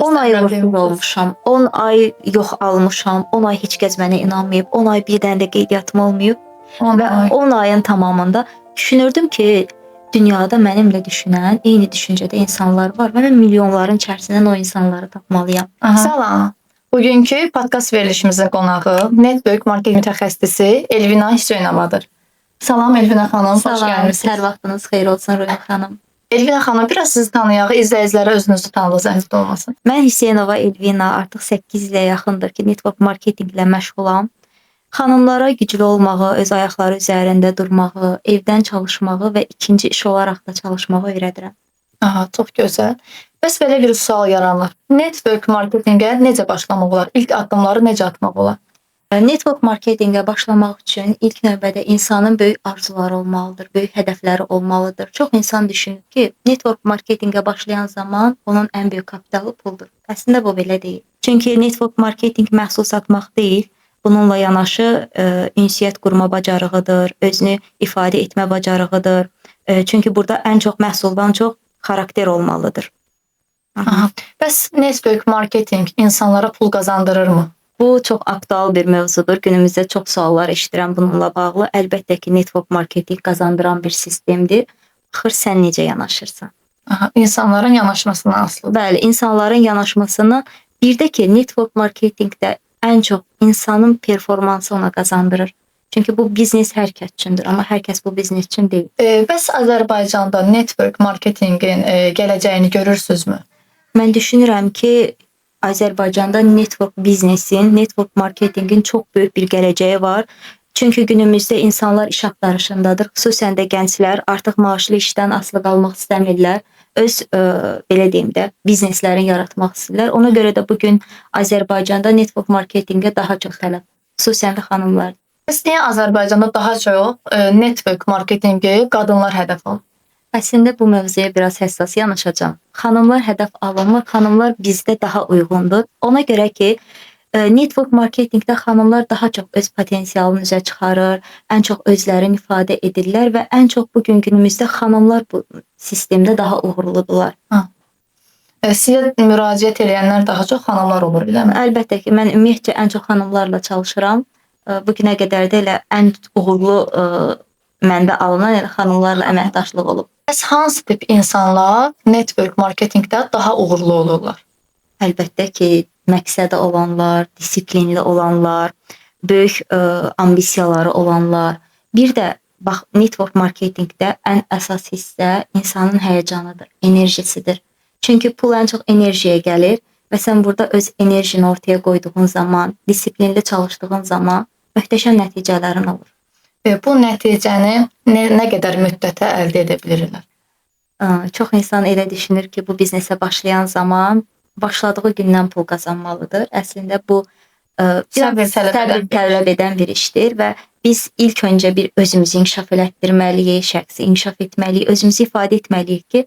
10 ay uğursuz olmuşam, 10 ay yox almışam, 10 ay heç kəs mənə inanmayıb, 10 ay bir dənə də qeydiyyatım olmayıb. 10 Və ay. 10 ayın tamamında düşünürdüm ki, dünyada mənimlə düşünən, eyni düşüncədə insanlar var və mən milyonların içərisindən o insanları tapmalıyam. Salam. Bugünkü podkast verilişimizin qonağı Network marketing mütəxəssisi Elvina Hüseynovadır. Salam Elvina xanım, xoş gəlmisiniz. Hər vaxtınız xeyir olsun Rüya xanım. Elvina xanım, biraz sizi tanıyaq, izləyicilərə özünüzü tanıdığınız zəhmət olmasın. Mən Hüseynova Elvina, artıq 8 ilə yaxındır ki, network marketing ilə məşğulam. Xanımlara güclü olmağı, öz ayaqları üzərində durmağı, evdən çalışmağı və ikinci iş olaraq da çalışmağı öyrədirəm. Aha, çox gözəl. Bəs belə bir sual yaranır. Network marketinqə necə başlamaq olar? İlk addımları necə atmaq olar? Network marketinqə başlamaq üçün ilk növbədə insanın böyük arzuları olmalıdır, böyük hədəfləri olmalıdır. Çox insan düşünür ki, network marketinqə başlayan zaman onun ən böyük kapitalı puldur. Əslində bu belə deyil. Çünki network marketing məhsul satmaq deyil, bununla yanaşı ünsiyyət qurma bacarığıdır, özünü ifadə etmə bacarığıdır. Çünki burada ən çox məhsuldan çox xarakter olmalıdır. Aha. Bəs network marketing insanlara pul qazandırırmı? Bu çox aktual bir mövzudur. Günümüzdə çox suallar eşidirəm bununla bağlı. Əlbəttə ki, network marketing qazandıran bir sistemdir. Axır sən necə yanaşırsan? Aha, insanların yanaşmasından asılıdır. Bəli, insanların yanaşmasını, bir də ki, network marketingdə ən çox insanın performansı ona qazandırır. Çünki bu biznes hər kəs üçündür, amma hər kəs bu biznes üçün deyil. Bəs Azərbaycanda network marketingin gələcəyini görürsünüzmü? Mən düşünürəm ki, Azərbaycanda network biznesin, network marketingin çox böyük bir gələcəyi var. Çünki günümüzdə insanlar iş axtarışındadır. Xüsusən də gənclər artıq maaşlı işdən asılı qalmaq istəmirlər. Öz belə deyim də, bizneslərini yaratmaq istəyirlər. Ona görə də bu gün Azərbaycanda network marketinqə daha çox tələb, xüsusən də xanımlar. Bəs niyə Azərbaycanda daha çox network marketinqi qadınlar hədəf alır? Əslində bu mövzuya biraz həssas yanaşacağam. Xanımlar hədəf alınmır, xanımlar bizdə daha uyğundur. Ona görə ki, network marketingdə xanımlar daha çox öz potensialını üzə çıxarır, ən çox özlərini ifadə edirlər və ən çox bu gün günümüzdə xanımlar bu sistemdə daha uğurludular. Sizə müraciət edənlər daha çox xanımlar olur, eləmi? Əlbəttə ki, mən ümumiyyətcə ən çox xanımlarla çalışıram. Bu günə qədər də elə ən uğurlu məndə alınan elə xanımlarla əməkdaşlıq olub. Bəs hansı tip insanlar network marketingdə daha uğurlu olurlar? Əlbəttə ki, məqsədi olanlar, disiplinli olanlar, böyük ambisiyaları olanlar. Bir də bax, network marketingdə ən əsas hissə insanın həyəcanıdır, enerjisidir. Çünki pul ən çox enerjiyə gəlir və sən burada öz enerjini ortaya qoyduğun zaman, disiplinli çalışdığın zaman möhtəşəm nəticələrin olur. Bu nəticəni nə qədər müddətə əldə edə bilirlər? Çox insan elə düşünür ki, bu biznesə başlayan zaman başladığı gündən pul qazanmalıdır. Əslində bu səbir tələb edən bir işdir və biz ilk öncə bir özümüzü inkişaf elətdirməliyik, şəxsi inkişaf etməliyik, özümüzü ifadə etməliyik ki,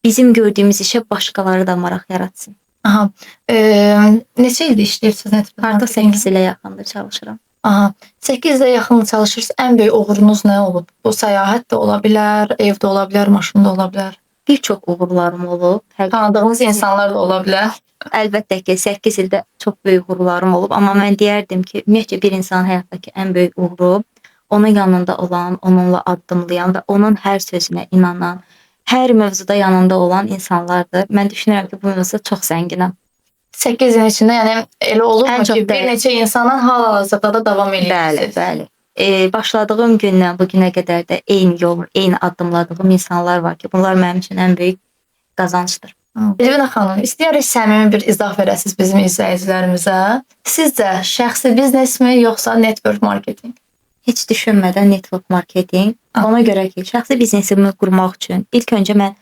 bizim gördüyümüz işə başqaları da maraq yaratsın. Aha. Neçə ildir işləyirsiniz? Artıq 8 ilə yaxındır çalışıram. Aha. 8 ilə yaxın çalışırsınız. Ən böyük uğurunuz nə olub? Bu səyahət də ola bilər, ev də ola bilər, maşın da ola bilər. Bir çox uğurlarım olub. Tanıdığınız insanlar da ola bilər. Əlbəttə ki, 8 ildə çox böyük uğurlarım olub, amma mən deyərdim ki, ümumiyyətcə bir insanın həyatdakı ən böyük uğuru onun yanında olan, onunla addımlayan və onun hər sözünə inanan, hər mövzuda yanında olan insanlardır. Mən düşünürəm ki, bu mövzuda çox zənginəm. 8 ilin içində, yəni elə olubmu ki, bir neçə insanın hal-hazırda da davam edirsiniz? Bəli. Başladığım gündən bu günə qədər də eyni yol, eyni addımladığım insanlar var ki, bunlar mənim üçün ən böyük qazancdır. Elvina xanım, istəyərək səmimi bir izah verəsiniz bizim izləyicilərimizə. Sizcə şəxsi biznesmi, yoxsa network marketing? Heç düşünmədən network marketing. Ona görə ki, şəxsi biznesimi qurmaq üçün ilk öncə mən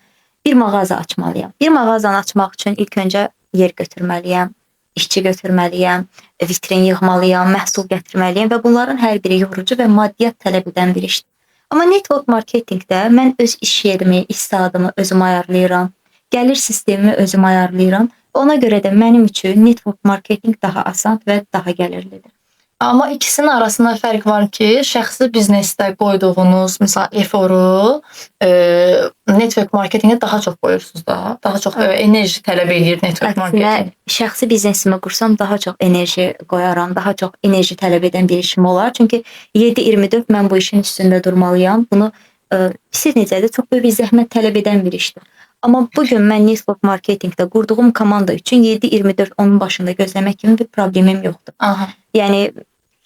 bir mağaza açmalıyam. Bir mağazanı açmaq üçün ilk öncə yer götürməliyəm, işçi götürməliyəm, vitrin yığmalıyam, məhsul gətirməliyəm və bunların hər biri yorucu və maddiyyat tələb edən bir işdir. Amma network marketingdə mən öz iş yerimi, iş saatımı özüm ayarlayıram, gəlir sistemimi özüm ayarlayıram. Ona görə də mənim üçün network marketing daha asan və daha gəlirlidir. Amma ikisinin arasında fərq var ki, şəxsi biznesdə qoyduğunuz, məsəl eforu, network marketinqə daha çox qoyursunuz da. Daha çox enerji tələb eləyir network Əksinə, marketinq. şəxsi biznesimi qursam daha çox enerji qoyaram, daha çox enerji tələb edən bir işim olar. Çünki 7/24 mən bu işin üstündə durmalıyam. Bunu siz necədir? Çox böyük bir zəhmət tələb edən bir işdir. Amma bu gün mən network marketinqdə qurduğum komanda üçün 7/24 onun başında gözləmək kimi bir problemim yoxdur. Aha. Yəni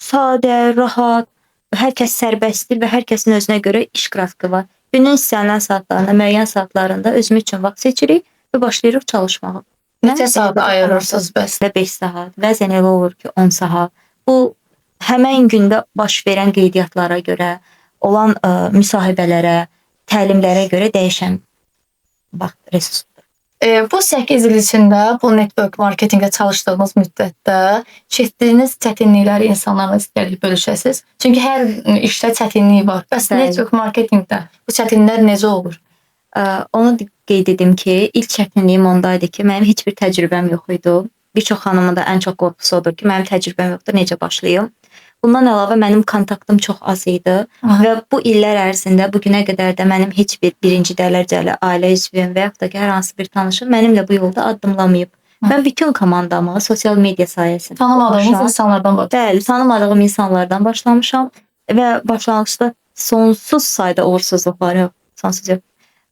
sadə, rahat, hər kəs sərbəstdir və hər kəsin özünə görə iş qrafiki var. Günün istənilən saatlarında, müəyyən saatlarında özümüz üçün vaxt seçirik və başlayırıq çalışmağa. Neçə saat ayırırsınız bəs? 5 saat, bəzən elə olur ki 10 saat. Bu həmin gündə baş verən qeydiyyatlara görə, olan müsahibələrə, təlimlərə görə dəyişən vaxt resursdur. Bu 8 il içində bu network marketinqə çalışdığınız müddətdə çəkdiyiniz çətinlikləri insanlarla istəyərək bölüşəsiz. Çünki hər işdə çətinlik var. Bəs Bəli. network marketinqdə bu çətinliklər necə olur? Onu qeyd edim ki, ilk çətinliyim ondaydı ki, mənim heç bir təcrübəm yox idi. Bir çox xanımın da ən çox qorxusu odur ki, mənim təcrübəm yoxdur, necə başlayım? Bundan əlavə mənim kontaktım çox az idi və bu illər ərzində bu günə qədər də mənim heç bir birinci dərəcəli ailə üzvüm və yaxud da ki, hər hansı bir tanışım mənimlə bu yolda addımlamayıb. Mən bütün komandamı sosial media sayəsində Tanımadığınız insanlardan başlayın. Bəli, tanımadığım insanlardan başlamışam və başlanğıcda sonsuz sayda uğursuzluqlar yox, sonsuz yox.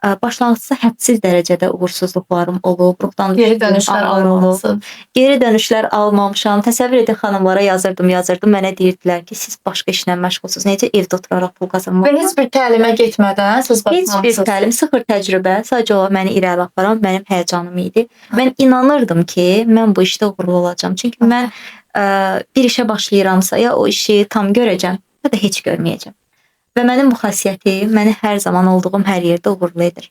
Başlanğıcda hədsiz dərəcədə uğursuzluqlarım olub, ruhdan Geri dönüşlər almalısınız. Geri dönüşlər almamışam. Təsəvvür edin, xanımlara yazırdım. Mənə deyirdilər ki, siz başqa işlə məşğulsunuz. Necə evdə oturaraq pul qazanmaq? Və heç bir təlimə getmədən siz Heç bir başlamısınız. təlim, sıfır təcrübə, sadəcə olaraq məni irəli aparan mənim həyəcanım idi. Mən inanırdım ki, mən bu işdə uğurlu olacağam. Çünki mən bir işə başlayıramsa, ya o işi tam görəcəm, ya da heç görməyəcəm. Və mənim bu xasiyyətim məni hər zaman olduğum hər yerdə uğurlu edir.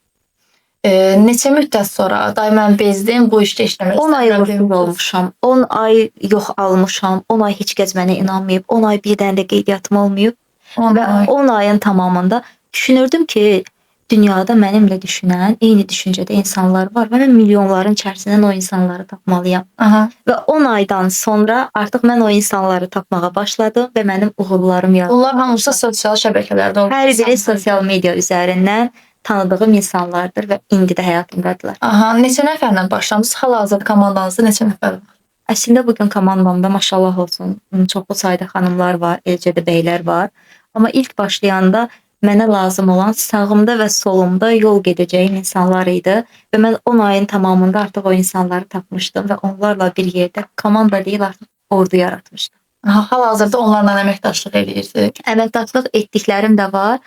Neçə müddət sonra day mən bezdim, bu işdə işləmək 10 ay uğursuz olmuşam. 10 ay yox almışam. 10 ay heç kəs mənə inanmayıb. 10 ay bir dənə də qeydiyyatım olmayıb. Və 10 ayın tamamında düşünürdüm ki, dünyada mənimlə düşünən, eyni düşüncədə insanlar var və mən milyonların içərisindən o insanları tapmalıyam. Aha. Və 10 aydan sonra artıq mən o insanları tapmağa başladım və mənim uğurlarım yarandı. Bunlar hamısı sosial şəbəkələrdə olur. Hər biri sosial media üzərindən tanıdığım insanlardır və indi də həyatımdadılar. Aha, neçə nəfərlə başlamısınız? Hal-hazırda komandanızda neçə nəfər var? Əslində bugün komandamda maşallah olsun, çoxlu sayda xanımlar var, eləcə də bəylər var. Amma ilk başlayanda mənə lazım olan sağımda və solumda yol gedəcəyim insanlar idi və mən 10 ayın tamamında artıq o insanları tapmışdım və onlarla bir yerdə komanda deyil, artıq ordu yaratmışdım. Aha, hal-hazırda onlarla əməkdaşlıq edirsiniz. Əməkdaşlıq etdiklərim də var.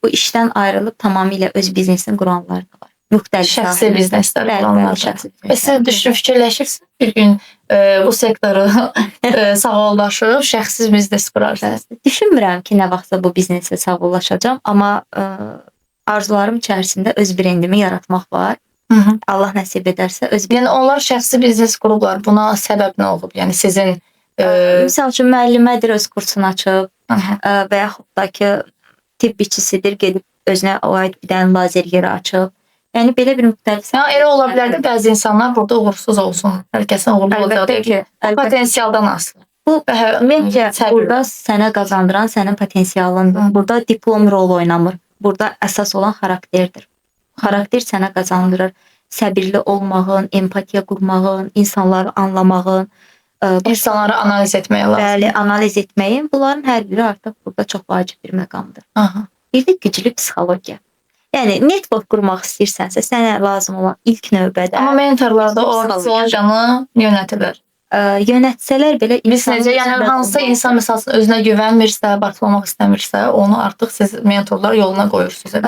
Bu işdən ayrılıb tamamilə öz biznesini quranlar da var. Müxtəlif Şəxsi bizneslər Bəli, olanlar. şəxsi Və siz düşünüb fikirləşirsiniz bir gün bu sektoru sağollaşıb şəxsi biznes qurarsınız. Düşünmürəm ki, nə vaxtsa bu bizneslə sağollaşacağam, amma arzularım içərisində öz brendimi yaratmaq var. Hı -hı. Allah nəsib edərsə öz Yəni onlar şəxsi biznes qurublar. Buna səbəb nə olub? Yəni sizin misal üçün müəllimədir, öz kursunu açıb və yaxud da ki, tibb işçisidir, gedib özünə aid bir dənə lazer yeri açıb. Yəni belə bir müxtəlif. Ya elə ola bilər də bəzi insanlar burada uğursuz olsun. Hər kəsin uğurlu olacağı deyil ki, potensialdan asılı. Bu məncə burada sənə qazandıran sənin potensialındır. Burada diplom rol oynamır. Burada əsas olan xarakterdir. Xarakter sənə qazandırır. Səbirli olmağın, empatiya qurmağın, insanları anlamağın, insanları analiz etməyə lazımdır. Bəli, analiz etməyin. Bunların hər biri artıq burada çox vacib bir məqamdır. Aha. Bir də güclü psixologiya. Yəni network qurmaq istəyirsənsə, sənə lazım olan ilk növbədə Amma mentorlar da o psixologiyanı yönətirlər. Yönətsələr belə Biz necə, yəni hansısa insan məsələn özünə güvənmirsə, başlamaq istəmirsə, onu artıq siz mentorlar yoluna qoyursunuz.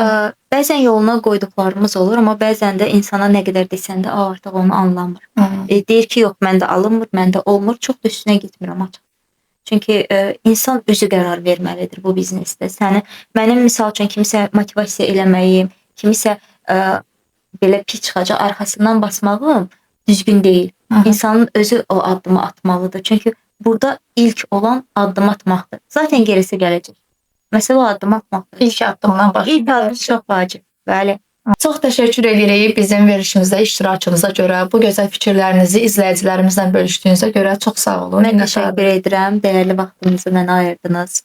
Bəzən yoluna qoyduqlarımız olur, amma bəzən də insana nə qədər desən də artıq onu anlamır. Deyir ki, yox, məndə alınmır, məndə olmur, çox da üstünə getmirəm açıq. Çünki insan özü qərar verməlidir bu biznesdə. Mənim misal üçün kimisə motivasiya eləməyim, kimisə belə pis çıxacaq arxasından basmağım düzgün deyil. İnsanın özü o addımı atmalıdır. Çünki burada ilk olan addım atmaqdır. Zaten gerisi gələcək. Məsələ o addım atmaqdır. İlk addımdan başlayır. İlk addım çox vacib. Bəli. Çox təşəkkür edirik bizim verilişimizdə iştirakınıza görə, bu gözəl fikirlərinizi izləyicilərimizlə bölüşdüyünüzə görə çox sağ olun. Mən təşəkkür edirəm. Dəyərli vaxtınızı mənə ayırdınız.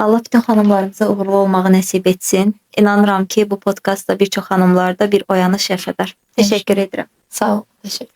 Allah bütün xanımlarımıza uğurlu olmağı nəsib etsin. İnanıram ki, bu podkastda bir çox xanımlarda bir oyanış yaşadar. Təşəkkür edirəm. Sağ ol. Təşəkkür.